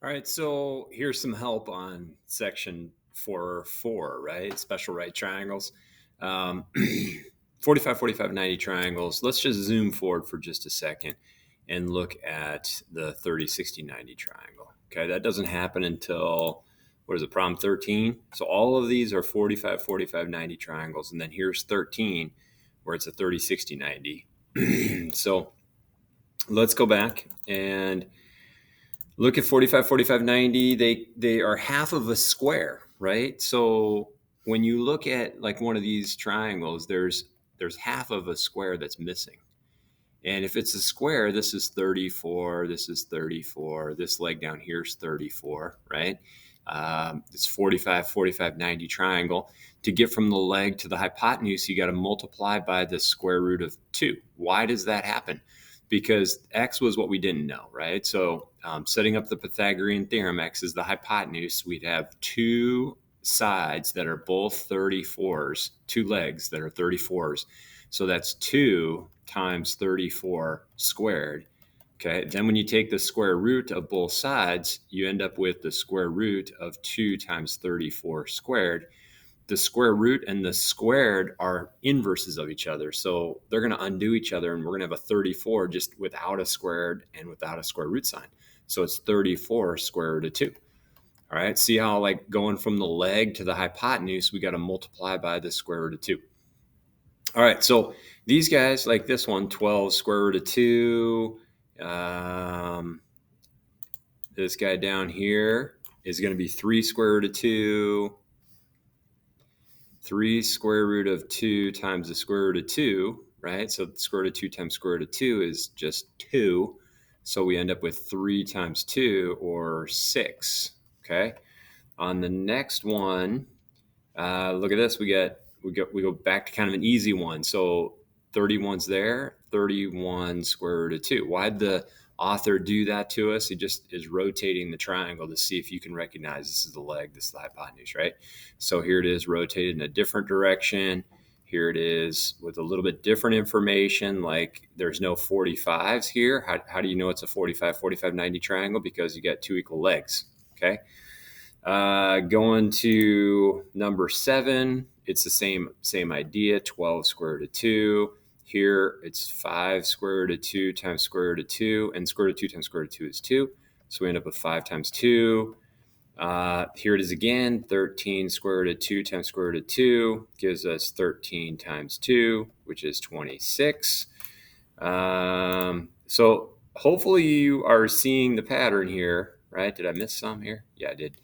All right, so here's some help on section 4.4, right? Special right triangles. Um, 45, 45, 90 triangles. Let's just zoom forward for just a second and look at the 30, 60, 90 triangle. Okay, that doesn't happen until, what is it, problem 13? So all of these are 45, 45, 90 triangles. And then here's 13, where it's a 30, 60, 90. So let's go back and look at 45, 45, 90. They are half of a square, right? So when you look at like one of these triangles, there's half of a square that's missing. And if it's a square, this is 34, this is 34, this leg down here is 34, right? It's 45, 45, 90 triangle. To get from the leg to the hypotenuse, you got to multiply by the square root of 2. Why does that happen? Because x was what we didn't know, right? So setting up the Pythagorean theorem, x is the hypotenuse. We'd have two sides that are both 34s, two legs that are 34s. So that's 2 times 34 squared. Okay, then when you take the square root of both sides, you end up with the square root of 2 times 34 squared. The square root and the squared are inverses of each other. So they're going to undo each other, and we're going to have a 34 just without a squared and without a square root sign. So it's 34 square root of 2. All right, see how like going from the leg to the hypotenuse, we got to multiply by the square root of 2. All right, so these guys, like this one, 12 square root of 2. This guy down here is going to be 3 square root of 2. 3 square root of 2 times the square root of 2, right? So the square root of 2 times square root of 2 is just 2. So we end up with 3 times 2, or 6, okay? On the next one, look at this. We go back to kind of an easy one. So 31's there, 31 square root of 2. Why'd the author do that to us? He just is rotating the triangle to see if you can recognize this is the leg, this is the hypotenuse, right? So here it is rotated in a different direction. Here it is with a little bit different information, like there's no 45s here. How do you know it's a 45, 45, 90 triangle? Because you got two equal legs, okay? Going to number 7, it's the same idea. 12 square root of 2. Here it's 5 square root of 2 times square root of 2, and square root of 2 times square root of 2 is 2. So we end up with 5 times 2. Here it is again. 13 square root of 2 times square root of 2 gives us 13 times 2, which is 26. So hopefully you are seeing the pattern here, right? Did I miss some here? Yeah, I did.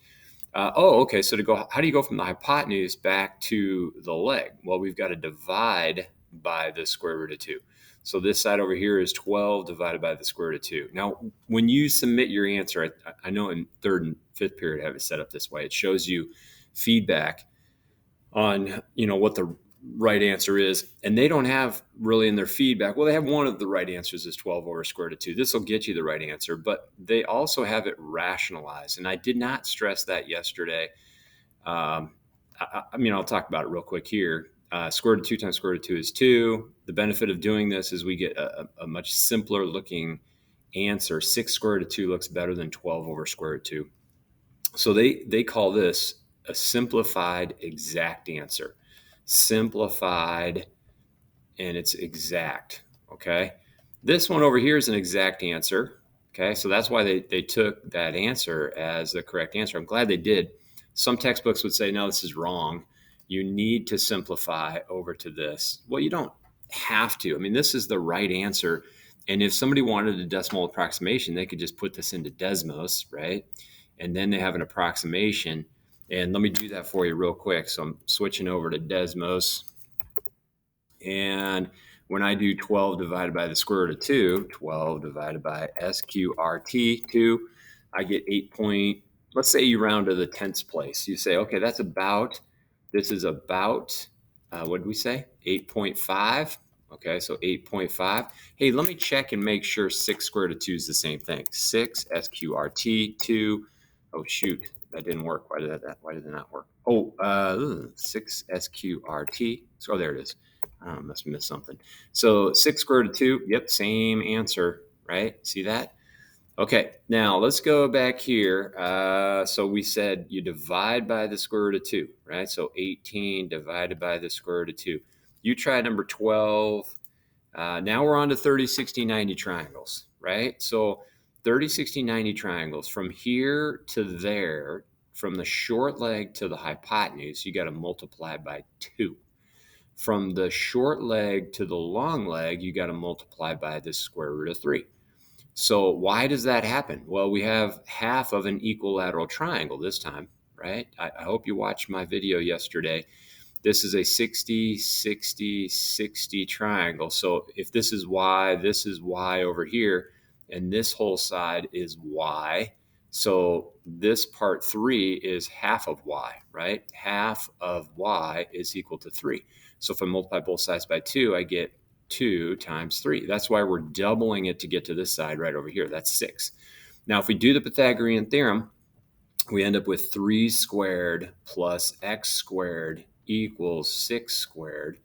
Okay. So how do you go from the hypotenuse back to the leg? Well, we've got to divide by the square root of 2. So this side over here is 12 divided by the square root of 2. Now, when you submit your answer, I know in third and fifth period I have it set up this way. It shows you feedback on what the right answer is, and they don't have really in their feedback. Well, they have one of the right answers is 12 over square root of 2. This will get you the right answer, but they also have it rationalized, and I did not stress that yesterday. I'll talk about it real quick here. Square root of 2 times square root of 2 is 2. The benefit of doing this is we get a much simpler looking answer. 6 square root of 2 looks better than 12 over square root of 2. So they call this a simplified exact answer. Simplified, and it's exact, okay? This one over here is an exact answer, okay? So that's why they took that answer as the correct answer. I'm glad they did. Some textbooks would say, no, this is wrong. You need to simplify over to this. Well, you don't have to. I mean, this is the right answer. And if somebody wanted a decimal approximation, they could just put this into Desmos, right? And then they have an approximation. And let me do that for you real quick. So I'm switching over to Desmos. And when I do 12 divided by the square root of 2, 12 divided by SQRT 2, I get 8 point, let's say you round to the tenths place. You say, okay, this is about, what did we say? 8.5. Okay, so 8.5. Hey, let me check and make sure 6 square root of 2 is the same thing. 6 SQRT 2. Oh, shoot, that didn't work. Why did it not work? 6 SQRT. So there it is. I must have missed something. So 6 square root of 2, yep, same answer, right? See that? Okay, now let's go back here. So we said you divide by the square root of 2, right? So 18 divided by the square root of 2. You try number 12. Now we're on to 30, 60, 90 triangles, right? So 30, 60, 90 triangles. From here to there, from the short leg to the hypotenuse, you got to multiply by 2. From the short leg to the long leg, you got to multiply by the square root of 3. So why does that happen? Well, we have half of an equilateral triangle this time, right? I hope you watched my video yesterday. This is a 60, 60, 60 triangle. So if this is y over here, and this whole side is y. So this part 3 is half of y, right? Half of y is equal to 3. So if I multiply both sides by 2, I get 2 times 3. That's why we're doubling it to get to this side right over here. That's 6. Now, if we do the Pythagorean theorem, we end up with 3 squared plus x squared equals 6 squared.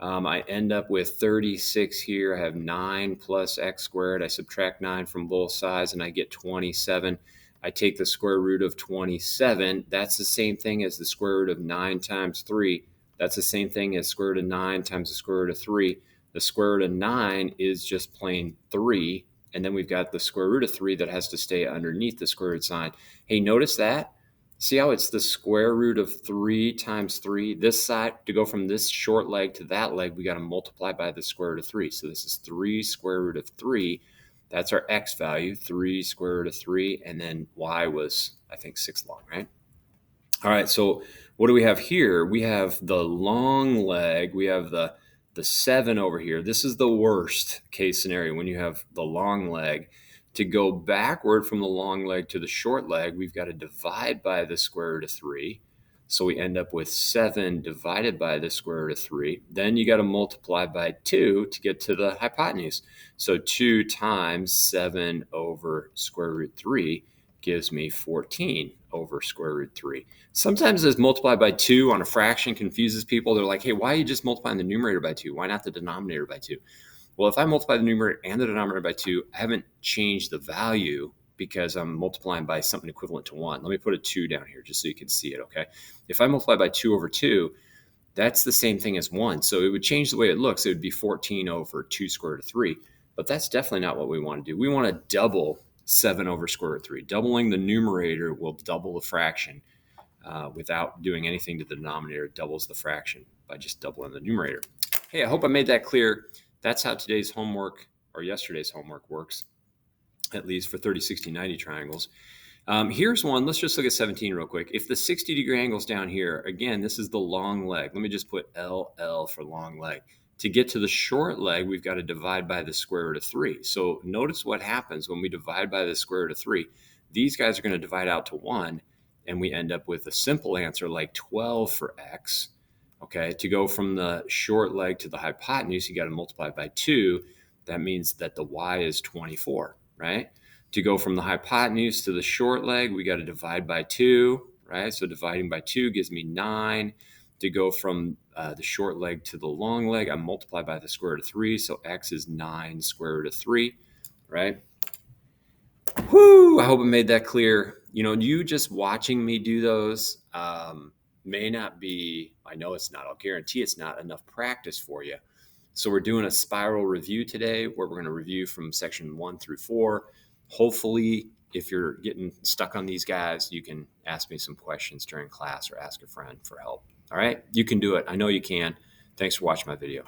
I end up with 36 here. I have 9 plus x squared. I subtract 9 from both sides and I get 27. I take the square root of 27. That's the same thing as the square root of 9 times 3. That's the same thing as square root of 9 times the square root of 3. The square root of 9 is just plain 3. And then we've got the square root of 3 that has to stay underneath the square root sign. Hey, notice that? See how it's the square root of 3 times 3? This side, to go from this short leg to that leg, we got to multiply by the square root of 3. So this is 3 square root of 3. That's our x value, 3 square root of 3. And then y was, I think, 6 long, right? All right, so what do we have here? We have the long leg. We have the 7 over here. This is the worst case scenario when you have the long leg. To go backward from the long leg to the short leg, we've got to divide by the square root of 3. So we end up with 7 divided by the square root of 3. Then you got to multiply by 2 to get to the hypotenuse. So 2 times 7 over square root 3 gives me 14 over square root 3. Sometimes this multiplied by 2 on a fraction confuses people. They're like, hey, why are you just multiplying the numerator by 2? Why not the denominator by 2? Well, if I multiply the numerator and the denominator by 2, I haven't changed the value because I'm multiplying by something equivalent to 1. Let me put a 2 down here just so you can see it, okay? If I multiply by 2 over 2, that's the same thing as 1. So it would change the way it looks. It would be 14 over 2 square root of 3. But that's definitely not what we want to do. We want to double 7 over square root of 3. Doubling the numerator will double the fraction without doing anything to the denominator. It doubles the fraction by just doubling the numerator. Hey, I hope I made that clear. That's how today's homework or yesterday's homework works, at least for 30, 60, 90 triangles. Here's one. Let's just look at 17 real quick. If the 60-degree angle's down here, again, this is the long leg. Let me just put LL for long leg. To get to the short leg, we've got to divide by the square root of 3. So notice what happens when we divide by the square root of 3. These guys are going to divide out to 1, and we end up with a simple answer like 12 for x. Okay, to go from the short leg to the hypotenuse, you got to multiply by 2. That means that the y is 24, right? To go from the hypotenuse to the short leg, we got to divide by 2, right? So dividing by 2 gives me 9. To go from the short leg to the long leg, I multiply by the square root of 3. So x is 9 square root of 3, right? Whoo! I hope I made that clear. You know, you just watching me do those may not be, I know it's not, I'll guarantee it's not enough practice for you. So we're doing a spiral review today where we're going to review from section 1 through 4. Hopefully, if you're getting stuck on these guys, you can ask me some questions during class or ask a friend for help. All right, you can do it. I know you can. Thanks for watching my video.